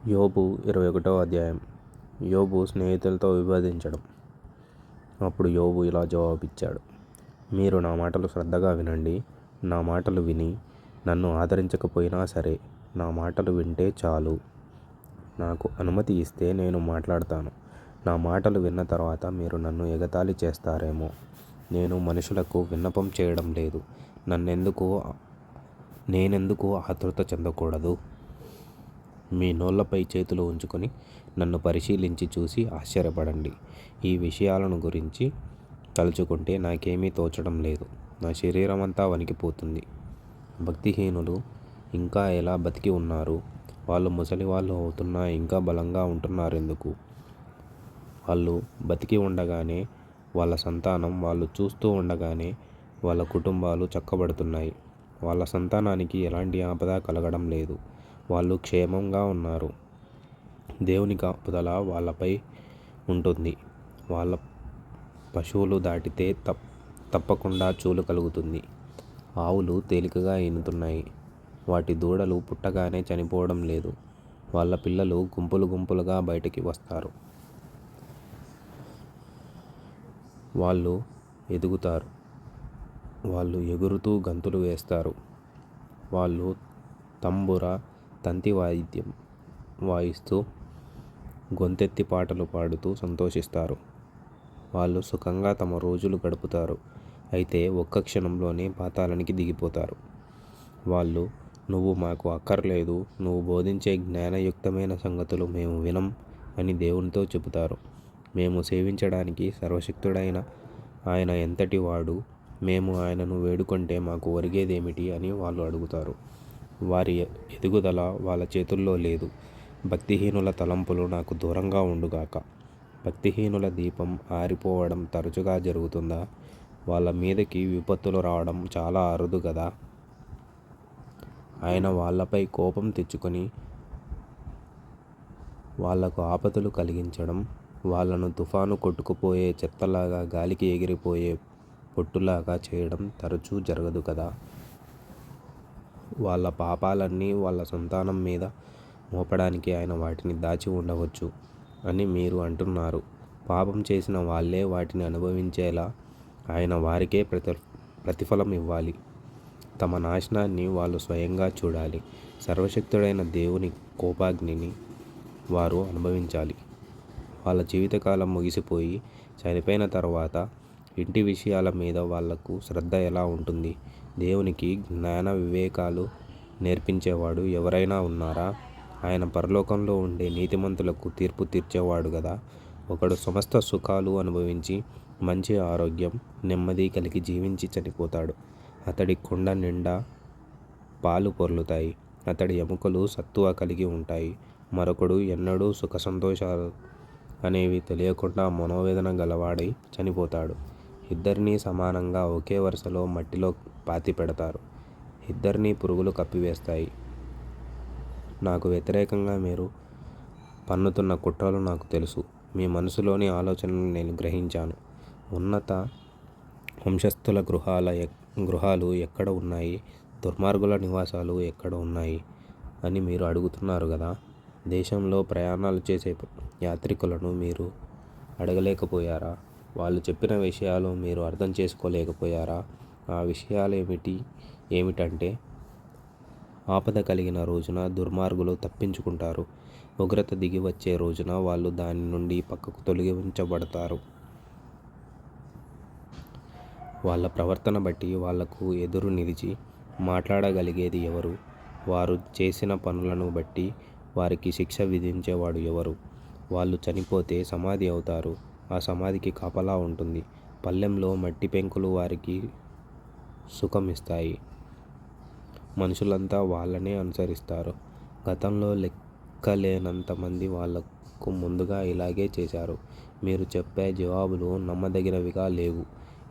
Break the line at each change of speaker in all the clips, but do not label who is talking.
యోబు 21వ అధ్యాయం. యోబు స్నేహితులతో విభేదించడం. అప్పుడు యోబు ఇలా జవాబిచ్చాడు: మీరు నా మాటలు శ్రద్ధగా వినండి. నా మాటలు విని నన్ను ఆదరించకపోయినా సరే, నా మాటలు వింటే చాలు. నాకు అనుమతి ఇస్తే నేను మాట్లాడతాను. నా మాటలు విన్న తర్వాత మీరు నన్ను ఎగతాళి చేస్తారేమో. నేను మనుషులకు విన్నపం చేయడం లేదు. నేనెందుకు ఆతృత చెందకూడదు? మీ నోళ్లపై చేతులు ఉంచుకొని నన్ను పరిశీలించి చూసి ఆశ్చర్యపడండి. ఈ విషయాలను గురించి తలుచుకుంటే నాకేమీ తోచడం లేదు. నా శరీరం అంతా వణికిపోతుంది. భక్తిహీనులు ఇంకా ఎలా బతికి ఉన్నారు? వాళ్ళు ముసలివాళ్ళు అవుతున్నా ఇంకా బలంగా ఉంటున్నారెందుకు? వాళ్ళు బతికి ఉండగానే వాళ్ళ సంతానం, వాళ్ళు చూస్తూ ఉండగానే వాళ్ళ కుటుంబాలు చక్కబడుతున్నాయి. వాళ్ళ సంతానానికి ఎలాంటి ఆపద కలగడం లేదు. వాళ్ళు క్షేమంగా ఉన్నారు. దేవుని కాపుదల వాళ్ళపై ఉంటుంది. వాళ్ళ పశువులు దాటితే తప్పకుండా చూలు కలుగుతుంది. ఆవులు తేలికగా ఈనుతున్నాయి. వాటి దూడలు పుట్టగానే చనిపోవడం లేదు. వాళ్ళ పిల్లలు గుంపులు గుంపులుగా బయటికి వస్తారు. వాళ్ళు ఎదుగుతారు. వాళ్ళు ఎగురుతూ గంతులు వేస్తారు. వాళ్ళు తంబుర, తంతి వాయిద్యం వాయిస్తూ గొంతెత్తి పాటలు పాడుతూ సంతోషిస్తారు. వాళ్ళు సుఖంగా తమ రోజులు గడుపుతారు. అయితే ఒక్క క్షణంలోనే పాతాళానికి దిగిపోతారు. వాళ్ళు, నువ్వు మాకు అక్కర్లేదు, నువ్వు బోధించే జ్ఞానయుక్తమైన సంగతులు మేము వినం అని దేవునితో చెబుతారు. మేము సేవించడానికి సర్వశక్తుడైన ఆయన ఎంతటి వాడు? మేము ఆయనను వేడుకుంటే మాకు ఒరిగేదేమిటి అని వాళ్ళు అడుగుతారు. వారి ఎదుగుదల వాళ్ళ చేతుల్లో లేదు. భక్తిహీనుల తలంపులు నాకు దూరంగా ఉండుగాక. భక్తిహీనుల దీపం ఆరిపోవడం తరచుగా జరుగుతుందా? వాళ్ళ మీదకి విపత్తులు రావడం చాలా అరుదు కదా. ఆయన వాళ్ళపై కోపం తెచ్చుకొని వాళ్లకు ఆపదలు కలిగించడం, వాళ్ళను తుఫాను కొట్టుకుపోయే చెత్తలాగా, గాలికి ఎగిరిపోయే పొట్టులాగా చేయడం తరచూ జరగదు కదా. వాళ్ళ పాపాలన్నీ వాళ్ళ సంతానం మీద మోపడానికి ఆయన వాటిని దాచి ఉండవచ్చు అని మీరు అంటున్నారు. పాపం చేసిన వాళ్ళే వాటిని అనుభవించేలా ఆయన వారికే ప్రతిఫలం ఇవ్వాలి. తమ నాశనాన్ని వాళ్ళు స్వయంగా చూడాలి. సర్వశక్తుడైన దేవుని కోపాగ్నిని వారు అనుభవించాలి. వాళ్ళ జీవితకాలం ముగిసిపోయి చనిపోయిన తర్వాత ఇంటి విషయాల మీద వాళ్లకు శ్రద్ధ ఎలా ఉంటుంది? దేవునికి జ్ఞాన వివేకాలు నేర్పించేవాడు ఎవరైనా ఉన్నారా? ఆయన పరలోకంలో ఉండే నీతిమంతులకు తీర్పు తీర్చేవాడు గదా. ఒకడు సమస్త సుఖాలు అనుభవించి మంచి ఆరోగ్యం, నెమ్మది కలిగి జీవించి చనిపోతాడు. అతడి కుండ నిండా పాలు పొర్లుతాయి. అతడి ఎముకలు సత్తువ కలిగి ఉంటాయి. మరొకడు ఎన్నడూ సుఖ సంతోషాలు అనేవి తెలియకుండా మనోవేదన గలవాడై చనిపోతాడు. ఇద్దరినీ సమానంగా ఒకే వరుసలో మట్టిలో పాతిపెడతారు. ఇద్దరినీ పురుగులు కప్పివేస్తాయి. నాకు వ్యతిరేకంగా మీరు పన్నుతున్న కుట్రలు నాకు తెలుసు. మీ మనసులోని ఆలోచనలు నేను గ్రహించాను. ఉన్నత వంశస్థుల గృహాలు ఎక్కడ ఉన్నాయి? దుర్మార్గుల నివాసాలు ఎక్కడ ఉన్నాయి అని మీరు అడుగుతున్నారు కదా. దేశంలో ప్రయాణాలు చేసే యాత్రికులను మీరు అడగలేకపోయారా? వాళ్ళు చెప్పిన విషయాలు మీరు అర్థం చేసుకోలేకపోయారా? ఆ విషయాలు ఏమిటంటే, ఆపద కలిగిన రోజున దుర్మార్గులు తప్పించుకుంటారు. ఉగ్రత దిగి వచ్చే రోజున వాళ్ళు దాని నుండి పక్కకు తొలగించబడతారు. వాళ్ళ ప్రవర్తన బట్టి వాళ్లకు ఎదురు నిలిచి మాట్లాడగలిగేది ఎవరు? వారు చేసిన పనులను బట్టి వారికి శిక్ష విధించేవాడు ఎవరు? వాళ్ళు చనిపోతే సమాధి అవుతారు. ఆ సమాధికి కాపలా ఉంటుంది. పళ్ళెంలో మట్టి పెంకులు వారికి సుఖం ఇస్తాయి. మనుషులంతా వాళ్ళనే అనుసరిస్తారు. గతంలో లెక్కలేనంత మంది వాళ్లకు ముందుగా ఇలాగే చేశారు. మీరు చెప్పే జవాబులు నమ్మదగినవిగా లేవు.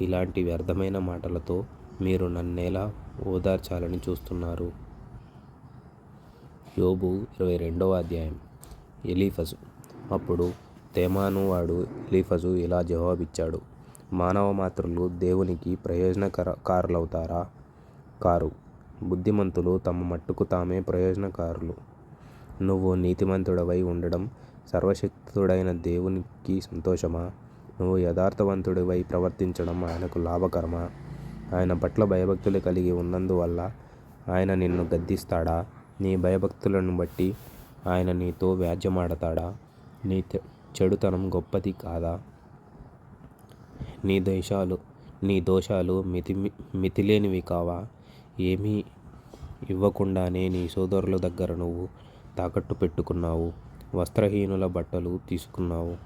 ఇలాంటి వ్యర్థమైన మాటలతో మీరు నన్నెలా ఓదార్చాలని చూస్తున్నారు? యోబు 22వ అధ్యాయం. ఎలీఫజు. అప్పుడు తేమాను వాడు ఎలీఫజు ఇలా జవాబిచ్చాడు: మానవ మాత్రులు దేవునికి ప్రయోజనకారులవుతారా? కారు. బుద్ధిమంతులు తమ మట్టుకు తామే ప్రయోజనకారులు. నువ్వు నీతిమంతుడవై ఉండడం సర్వశక్తుడైన దేవునికి సంతోషమా? నువ్వు యథార్థవంతుడివై ప్రవర్తించడం ఆయనకు లాభకరమా? ఆయన పట్ల భయభక్తులు కలిగి ఉన్నందువల్ల ఆయన నిన్ను గద్దిస్తాడా? నీ భయభక్తులను బట్టి ఆయన నీతో వ్యాజ్యమాడతాడా? నీ చెడుతనం గొప్పది కాదా? నీ దోషాలు మితిలేనివి కావా? ఏమీ ఇవ్వకుండానే నీ సోదరుల దగ్గర నువ్వు తాకట్టు పెట్టుకున్నావు. వస్త్రహీనుల బట్టలు తీసుకున్నావు.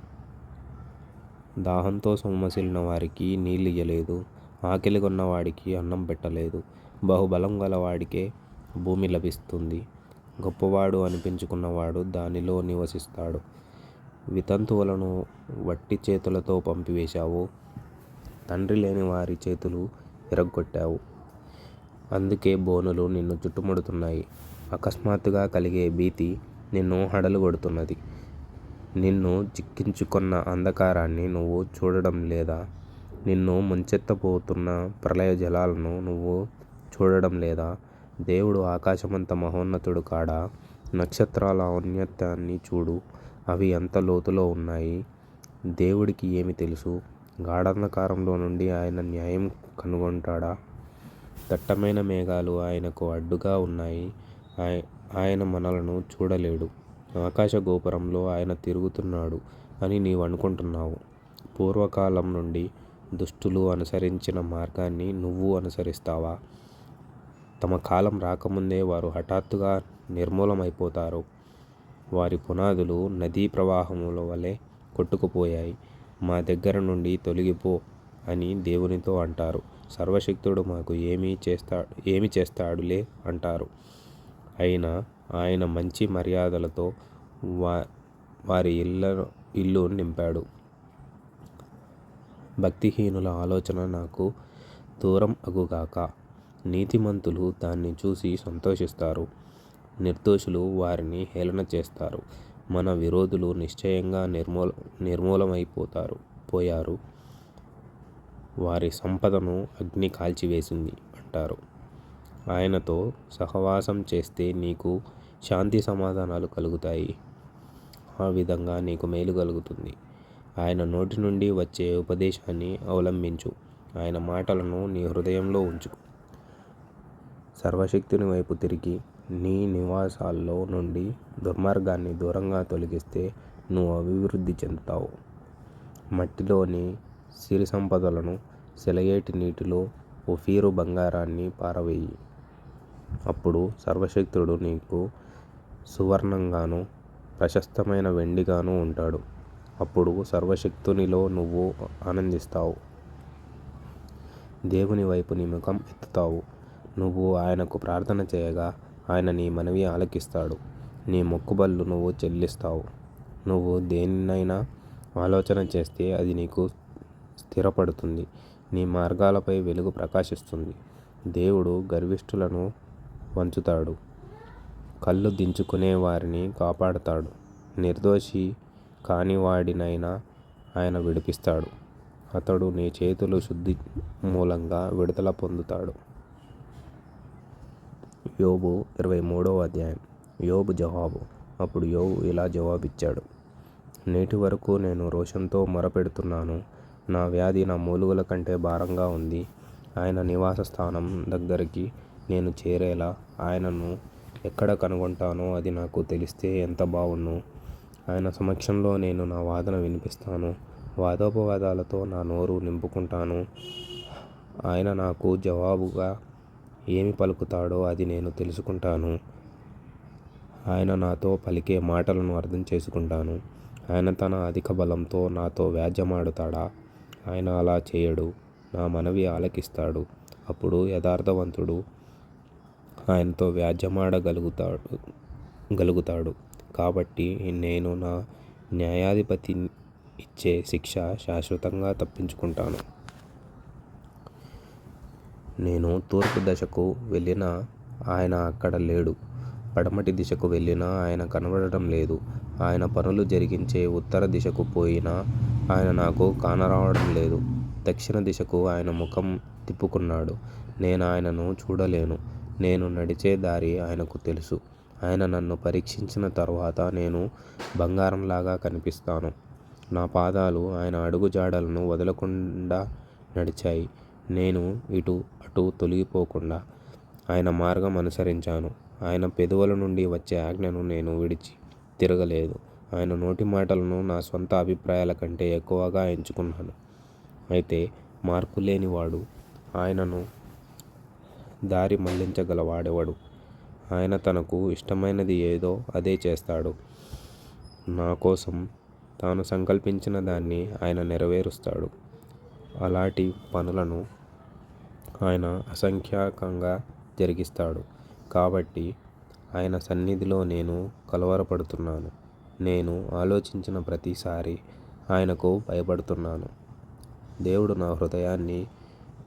దాహంతో సొమ్మసిల్లిన వారికి నీళ్ళియ్యలేదు. ఆకలిగొన్న వాడికి అన్నం పెట్టలేదు. బహుబలం గలవాడికే భూమి లభిస్తుంది. గొప్పవాడు అనిపించుకున్నవాడు దానిలో నివసిస్తాడు. వితంతువులను వట్టి చేతులతో పంపివేశావు. తండ్రి లేని వారి చేతులు విరగ్గొట్టావు. అందుకే బోనులు నిన్ను చుట్టుముడుతున్నాయి. అకస్మాత్తుగా కలిగే భీతి నిన్ను హడలుగొడుతున్నది. నిన్ను చిక్కించుకున్న అంధకారాన్ని నువ్వు చూడడం లేదా? నిన్ను ముంచెత్తబోతున్న ప్రళయ జలాలను నువ్వు చూడడం లేదా? దేవుడు ఆకాశమంత మహోన్నతుడు కాడా? నక్షత్రాల ఔన్నత్యాన్ని చూడు. అవి ఎంత లోతులో ఉన్నాయి. దేవుడికి ఏమి తెలుసు? గాఢాంధకారంలో నుండి ఆయన న్యాయం కనుగొంటాడా? దట్టమైన మేఘాలు ఆయనకు అడ్డుగా ఉన్నాయి. ఆయన మనలను చూడలేడు. ఆకాశ గోపురంలో ఆయన తిరుగుతున్నాడు అని నీవు అనుకుంటున్నావు. పూర్వకాలం నుండి దుష్టులు అనుసరించిన మార్గాన్ని నువ్వు అనుసరిస్తావా? తమ కాలం రాకముందే వారు హఠాత్తుగా నిర్మూలమైపోతారు. వారి పునాదులు నదీ ప్రవాహముల వలె కొట్టుకుపోయాయి. మా దగ్గర నుండి తొలగిపో అని దేవునితో అంటారు. సర్వశక్తుడు మాకు ఏమి చేస్తాడులే అంటారు. అయినా ఆయన మంచి మర్యాదలతో వారి ఇల్లు నింపాడు. భక్తిహీనుల ఆలోచన నాకు దూరం అగుగాక. నీతిమంతులు దాన్ని చూసి సంతోషిస్తారు. నిర్దోషులు వారిని హేళన చేస్తారు. మన విరోధులు నిశ్చయంగా పోయారు. వారి సంపదను అగ్ని కాల్చివేసింది అంటారు. ఆయనతో సహవాసం చేస్తే నీకు శాంతి సమాధానాలు కలుగుతాయి. ఆ విధంగా నీకు మేలు కలుగుతుంది. ఆయన నోటి నుండి వచ్చే ఉపదేశాన్ని అవలంబించు. ఆయన మాటలను నీ హృదయంలో ఉంచుకో. సర్వశక్తుని వైపు తిరిగి నీ నివాసాల్లో నుండి దుర్మార్గాన్ని దూరంగా తొలగిస్తే నువ్వు అభివృద్ధి చెందుతావు. మట్టిలోని సిరి సంపదలను, సెలయేటి నీటిలో ఓఫీరు బంగారాన్ని పారవేయి. అప్పుడు సర్వశక్తుడు నీకు సువర్ణంగాను ప్రశస్తమైన వెండిగాను ఉంటాడు. అప్పుడు సర్వశక్తునిలో నువ్వు ఆనందిస్తావు. దేవుని వైపు నీ ముఖం ఎత్తుతావు. నువ్వు ఆయనకు ప్రార్థన చేయగా ఆయన నీ మనవి ఆలకిస్తాడు. నీ మొక్కుబళ్ళు నువ్వు చెల్లిస్తావు. నువ్వు దేనినైనా ఆలోచన చేస్తే అది నీకు స్థిరపడుతుంది. నీ మార్గాలపై వెలుగు ప్రకాశిస్తుంది. దేవుడు గర్విష్ఠులను వంచుతాడు. కళ్ళు దించుకునే వారిని కాపాడుతాడు. నిర్దోషి కానివాడినైనా ఆయన విడిపిస్తాడు. అతడు నీ చేతులు శుద్ధి మూలంగా విడుదల పొందుతాడు. యోబు 23వ అధ్యాయం. యోబు జవాబు. అప్పుడు యోబు ఇలా జవాబిచ్చాడు. నేటి వరకు నేను రోషంతో మొరపెడుతున్నాను. నా వ్యాధి నా మూలుగుల కంటే భారంగా ఉంది. ఆయన నివాస స్థానం దగ్గరికి నేను చేరేలా ఆయనను ఎక్కడ కనుగొంటానో అది నాకు తెలిస్తే ఎంత బావుణ్ణు. ఆయన సమక్షంలో నేను నా వాదన వినిపిస్తాను. వాదోపవాదాలతో నా నోరు నింపుకుంటాను. ఆయన నాకు జవాబుగా ఏమి పలుకుతాడో అది నేను తెలుసుకుంటాను. ఆయన నాతో పలికే మాటలను అర్థం చేసుకుంటాను. ఆయన తన అధిక బలంతో నాతో వ్యాజ్యమాడుతాడా? ఆయన అలా చేయడు. నా మనవి ఆలకిస్తాడు. అప్పుడు యథార్థవంతుడు ఆయనతో వ్యాజ్యమాడగలుగుతాడు. కాబట్టి నేను నా న్యాయాధిపతి ఇచ్చే శిక్ష శాశ్వతంగా తప్పించుకుంటాను. నేను తూర్పు దశకు వెళ్ళినా ఆయన అక్కడ లేడు. పడమటి దిశకు వెళ్ళినా ఆయన కనబడటం లేదు. ఆయన పనులు జరిగించే ఉత్తర దిశకు పోయినా ఆయన నాకు కానరావడం లేదు. దక్షిణ దిశకు ఆయన ముఖం తిప్పుకున్నాడు. నేను ఆయనను చూడలేను. నేను నడిచే దారి ఆయనకు తెలుసు. ఆయన నన్ను పరీక్షించిన తరువాత నేను బంగారంలాగా కనిపిస్తాను. నా పాదాలు ఆయన అడుగుజాడలను వదలకుండా నడిచాయి. నేను ఇటు అటు తొలగిపోకుండా ఆయన మార్గం అనుసరించాను. ఆయన పెదవుల నుండి వచ్చే ఆజ్ఞను నేను విడిచి తిరగలేదు. ఆయన నోటి మాటలను నా స్వంత అభిప్రాయాల కంటే ఎక్కువగా ఎంచుకున్నాను. అయితే మార్పులేనివాడు ఆయనను దారి మళ్లించగలవాడెవడు? ఆయన తనకు ఇష్టమైనది ఏదో అదే చేస్తాడు. నా కోసం తాను సంకల్పించిన దాన్ని ఆయన నెరవేరుస్తాడు. అలాంటి పనులను ఆయన అసంఖ్యాకంగా జరిగిస్తాడు. కాబట్టి ఆయన సన్నిధిలో నేను కలవరపడుతున్నాను. నేను ఆలోచించిన ప్రతిసారి ఆయనకు భయపడుతున్నాను. దేవుడు నా హృదయాన్ని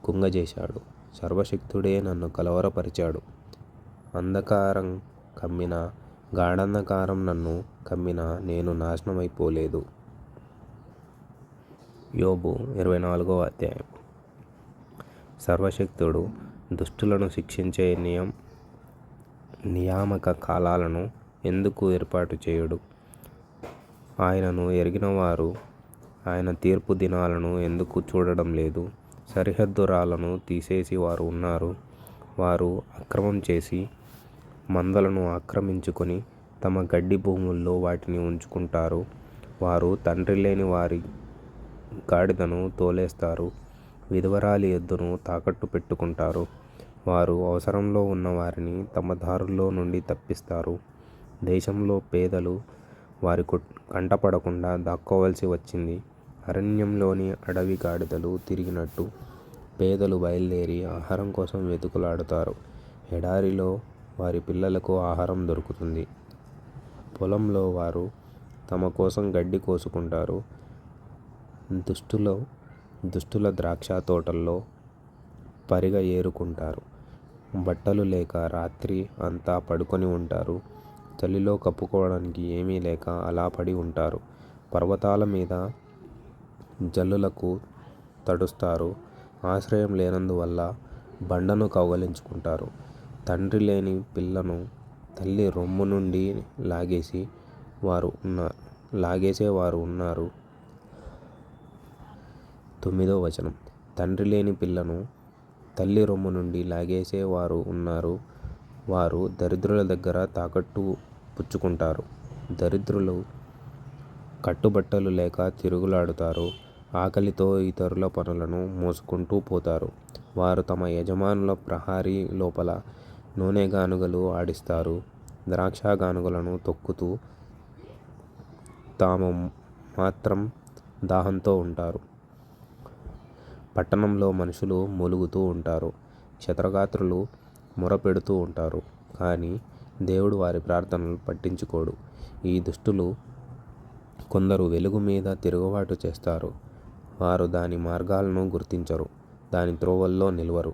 కుంగజేశాడు. సర్వశక్తుడే నన్ను కలవరపరిచాడు. అంధకారం కమ్మిన, గాఢాంధకారం నన్ను కమ్మినా నేను నాశనమైపోలేదు. యోబు 24వ అధ్యాయం. సర్వశక్తుడు దుష్టులను శిక్షించే నియామక కాలాలను ఎందుకు ఏర్పాటు చేయడు? ఆయనను ఎరిగినవారు ఆయన తీర్పు దినాలను ఎందుకు చూడడం లేదు? సరిహద్దు రాళ్లను తీసేసి వారు ఉన్నారు. వారు అక్రమం చేసి మందలను ఆక్రమించుకొని తమ గడ్డి భూముల్లో వాటిని ఉంచుకుంటారు. వారు తండ్రి లేని వారి గాడిదను తోలేస్తారు. విధవరాలి ఎద్దును తాకట్టు పెట్టుకుంటారు. వారు అవసరంలో ఉన్న వారిని తమ దారుల్లో నుండి తప్పిస్తారు. దేశంలో పేదలు వారి కంటపడకుండా దాక్కోవలసి వచ్చింది. అరణ్యంలోని అడవి గాడిదలు తిరిగినట్టు పేదలు బయలుదేరి ఆహారం కోసం వెతుకులాడుతారు. ఎడారిలో వారి పిల్లలకు ఆహారం దొరుకుతుంది. పొలంలో వారు తమ కోసం గడ్డి కోసుకుంటారు. దుష్టుల ద్రాక్ష తోటల్లో పరిగ ఏరుకుంటారు. బట్టలు లేక రాత్రి అంతా పడుకొని ఉంటారు. చలిలో కప్పుకోవడానికి ఏమీ లేక అలా పడి ఉంటారు. పర్వతాల మీద జల్లులకు తడుస్తారు. ఆశ్రయం లేనందువల్ల బండను కౌగలించుకుంటారు. తండ్రి లేని పిల్లను తల్లి రొమ్ము నుండి లాగేసే వారు ఉన్నారు. 9వ వచనం. తండ్రి లేని పిల్లను తల్లి రొమ్ము నుండి లాగేసే వారు ఉన్నారు. వారు దరిద్రుల దగ్గర తాకట్టు పుచ్చుకుంటారు. దరిద్రులు కట్టుబట్టలు లేక తిరుగులాడుతారు. ఆకలితో ఇతరుల పనులను మోసుకుంటూ పోతారు. వారు తమ యజమానుల ప్రహరీ లోపల నూనె గానుగలు ఆడిస్తారు. ద్రాక్ష గానుగలను తొక్కుతూ తాము మాత్రం దాహంతో ఉంటారు. పట్టణంలో మనుషులు మూలుగుతూ ఉంటారు. క్షతగాత్రులు మొరపెడుతూ ఉంటారు. కానీ దేవుడు వారి ప్రార్థనలు పట్టించుకోడు. ఈ దుష్టులు కొందరు వెలుగు మీద తిరుగుబాటు చేస్తారు. వారు దాని మార్గాలను గుర్తించరు. దాని త్రోవల్లో నిలువరు.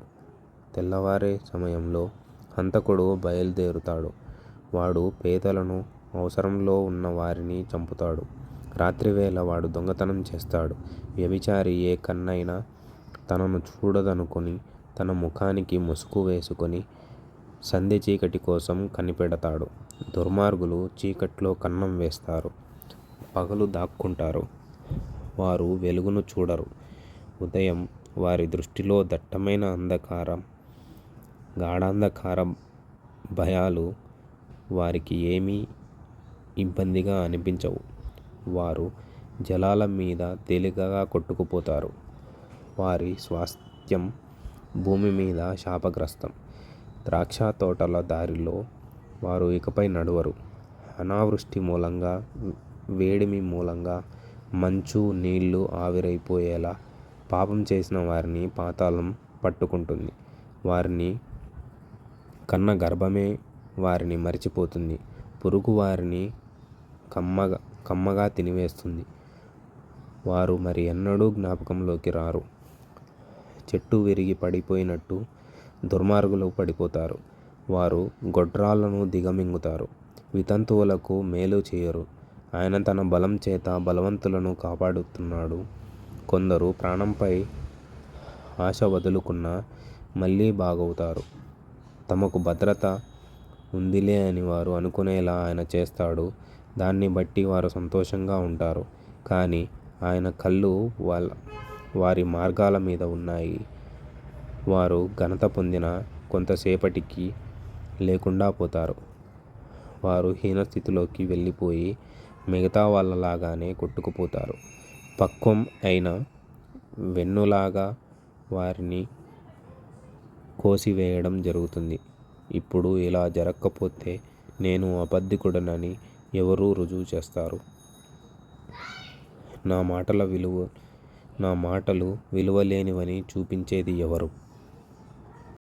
తెల్లవారే సమయంలో హంతకుడు బయలుదేరుతాడు. వాడు పేదలను, అవసరంలో ఉన్న వారిని చంపుతాడు. రాత్రివేళ వాడు దొంగతనం చేస్తాడు. వ్యభిచారి ఏ కన్నైనా తనను చూడదనుకొని తన ముఖానికి ముసుగు వేసుకొని సంధ్య చీకటి కోసం కనిపెడతాడు. దుర్మార్గులు చీకట్లో కన్నం వేస్తారు. పగలు దాక్కుంటారు. వారు వెలుగును చూడరు. ఉదయం వారి దృష్టిలో దట్టమైన అంధకారం, గాఢాంధకారం. భయాలు వారికి ఏమీ ఇబ్బందిగా అనిపించవు. వారు జలాల మీద తేలికగా కొట్టుకుపోతారు. వారి స్వాస్థ్యం భూమి మీద శాపగ్రస్తం. ద్రాక్ష తోటల దారిలో వారు ఇకపై నడవరు. అనావృష్టి మూలంగా, వేడిమి మూలంగా మంచు నీళ్లు ఆవిరైపోయేలా పాపం చేసిన వారిని పాతాళం పట్టుకుంటుంది. వారిని కన్న గర్భమే వారిని మరిచిపోతుంది. పురుగు వారిని కమ్మగా తినివేస్తుంది. వారు మరి ఎన్నడూ జ్ఞాపకంలోకి రారు. చెట్టు విరిగి పడిపోయినట్టు దుర్మార్గులు పడిపోతారు. వారు గొడ్రాళ్లను దిగమింగుతారు. వితంతువులకు మేలు చేయరు. ఆయన తన బలం చేత బలవంతులను కాపాడుతున్నాడు. కొందరు ప్రాణంపై ఆశ వదులుకున్నా మళ్ళీ బాగవుతారు. తమకు భద్రత ఉందిలే అని వారు అనుకునేలా ఆయన చేస్తాడు. దాన్ని బట్టి వారు సంతోషంగా ఉంటారు. కానీ ఆయన కళ్ళు వారి మార్గాల మీద ఉన్నాయి. వారు ఘనత పొందిన కొంతసేపటికి లేకుండా పోతారు. వారు హీనస్థితిలోకి వెళ్ళిపోయి మిగతా వాళ్ళలాగానే కొట్టుకుపోతారు. పక్వం అయిన వెన్నులాగా వారిని కోసివేయడం జరుగుతుంది. ఇప్పుడు ఇలా జరగకపోతే నేను అబద్ధికుడనని ఎవరు రుజువు చేస్తారు? నా మాటలు విలువలేనివని చూపించేది ఎవరు?